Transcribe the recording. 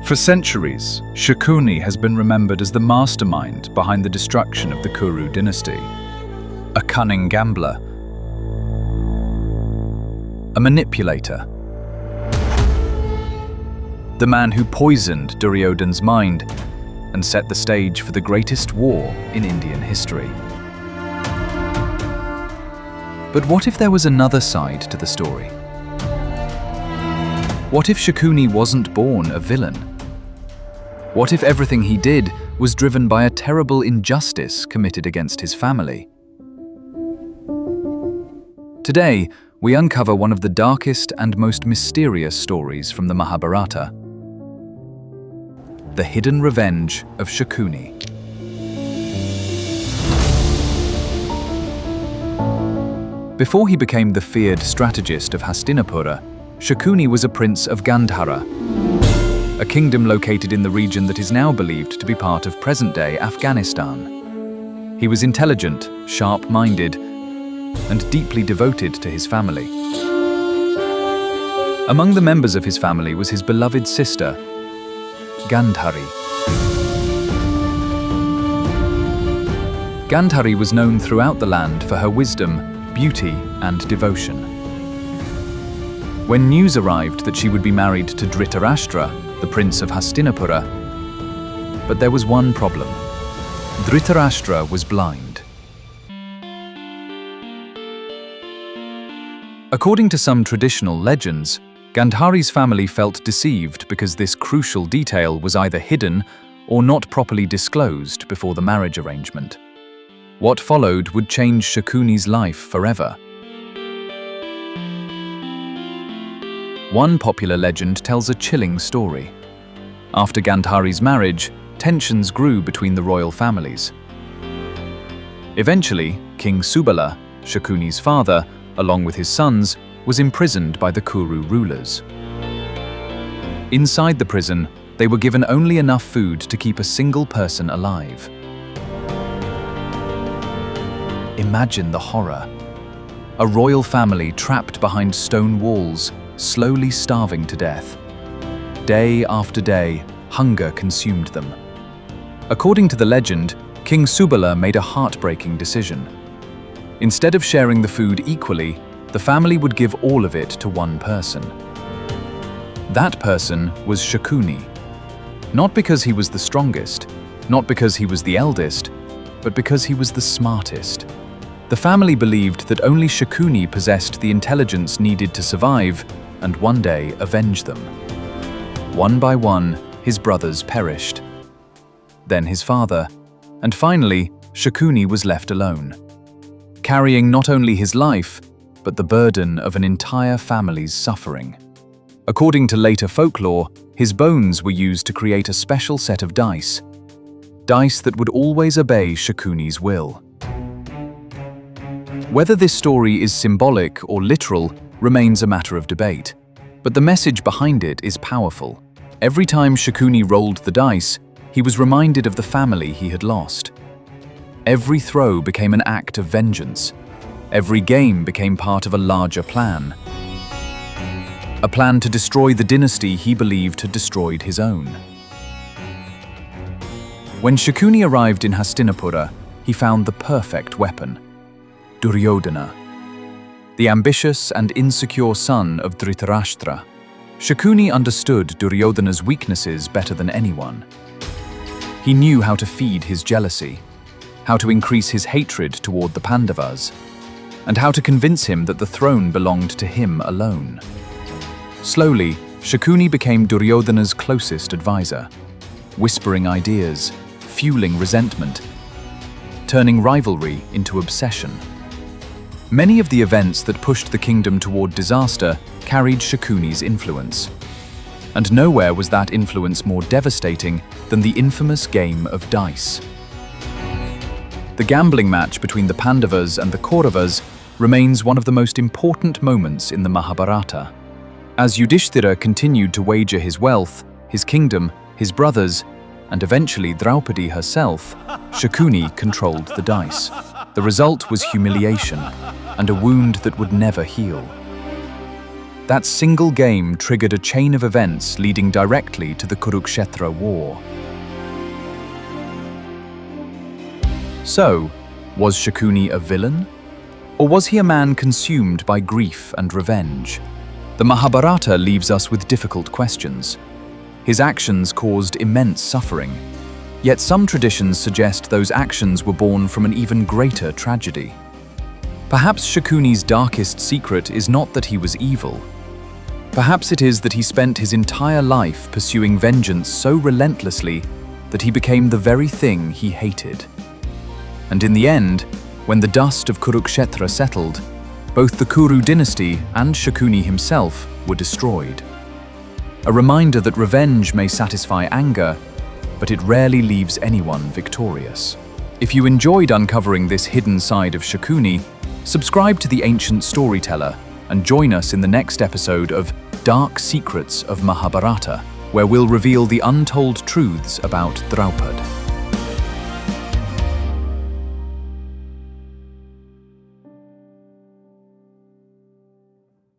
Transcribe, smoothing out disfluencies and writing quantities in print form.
For centuries, Shakuni has been remembered as the mastermind behind the destruction of the Kuru dynasty. A cunning gambler, a manipulator, the man who poisoned Duryodhana's mind and set the stage for the greatest war in Indian history. But what if there was another side to the story? What if Shakuni wasn't born a villain? What if everything he did was driven by a terrible injustice committed against his family? Today, we uncover one of the darkest and most mysterious stories from the Mahabharata: the hidden revenge of Shakuni. Before he became the feared strategist of Hastinapura, Shakuni was a prince of Gandhara, a kingdom located in the region that is now believed to be part of present-day Afghanistan. He was intelligent, sharp-minded, and deeply devoted to his family. Among the members of his family was his beloved sister, Gandhari. Gandhari was known throughout the land for her wisdom, beauty, and devotion. When news arrived that she would be married to Dhritarashtra, the prince of Hastinapura, but there was one problem. Dhritarashtra was blind. According to some traditional legends, Gandhari's family felt deceived because this crucial detail was either hidden or not properly disclosed before the marriage arrangement. What followed would change Shakuni's life forever. One popular legend tells a chilling story. After Gandhari's marriage, tensions grew between the royal families. Eventually, King Subala, Shakuni's father, along with his sons, was imprisoned by the Kuru rulers. Inside the prison, they were given only enough food to keep a single person alive. Imagine the horror. A royal family trapped behind stone walls, slowly starving to death. Day after day, hunger consumed them. According to the legend, King Subala made a heartbreaking decision. Instead of sharing the food equally, the family would give all of it to one person. That person was Shakuni. Not because he was the strongest, not because he was the eldest, but because he was the smartest. The family believed that only Shakuni possessed the intelligence needed to survive and one day avenge them. One by one, his brothers perished. Then his father, and finally, Shakuni was left alone, carrying not only his life, but the burden of an entire family's suffering. According to later folklore, his bones were used to create a special set of dice that would always obey Shakuni's will. Whether this story is symbolic or literal remains a matter of debate, but the message behind it is powerful. Every time Shakuni rolled the dice, he was reminded of the family he had lost. Every throw became an act of vengeance. Every game became part of a larger plan. A plan to destroy the dynasty he believed had destroyed his own. When Shakuni arrived in Hastinapura, he found the perfect weapon: Duryodhana, the ambitious and insecure son of Dhritarashtra. Shakuni understood Duryodhana's weaknesses better than anyone. He knew how to feed his jealousy, how to increase his hatred toward the Pandavas, and how to convince him that the throne belonged to him alone. Slowly, Shakuni became Duryodhana's closest advisor, whispering ideas, fueling resentment, turning rivalry into obsession. Many of the events that pushed the kingdom toward disaster carried Shakuni's influence. And nowhere was that influence more devastating than the infamous game of dice. The gambling match between the Pandavas and the Kauravas remains one of the most important moments in the Mahabharata. As Yudhishthira continued to wager his wealth, his kingdom, his brothers, and eventually Draupadi herself, Shakuni controlled the dice. The result was humiliation and a wound that would never heal. That single game triggered a chain of events leading directly to the Kurukshetra War. So, was Shakuni a villain? Or was he a man consumed by grief and revenge? The Mahabharata leaves us with difficult questions. His actions caused immense suffering, yet some traditions suggest those actions were born from an even greater tragedy. Perhaps Shakuni's darkest secret is not that he was evil. Perhaps it is that he spent his entire life pursuing vengeance so relentlessly that he became the very thing he hated. And in the end, when the dust of Kurukshetra settled, both the Kuru dynasty and Shakuni himself were destroyed. A reminder that revenge may satisfy anger, but it rarely leaves anyone victorious. If you enjoyed uncovering this hidden side of Shakuni, subscribe to the Ancient Storyteller and join us in the next episode of Dark Secrets of Mahabharata, where we'll reveal the untold truths about Draupad.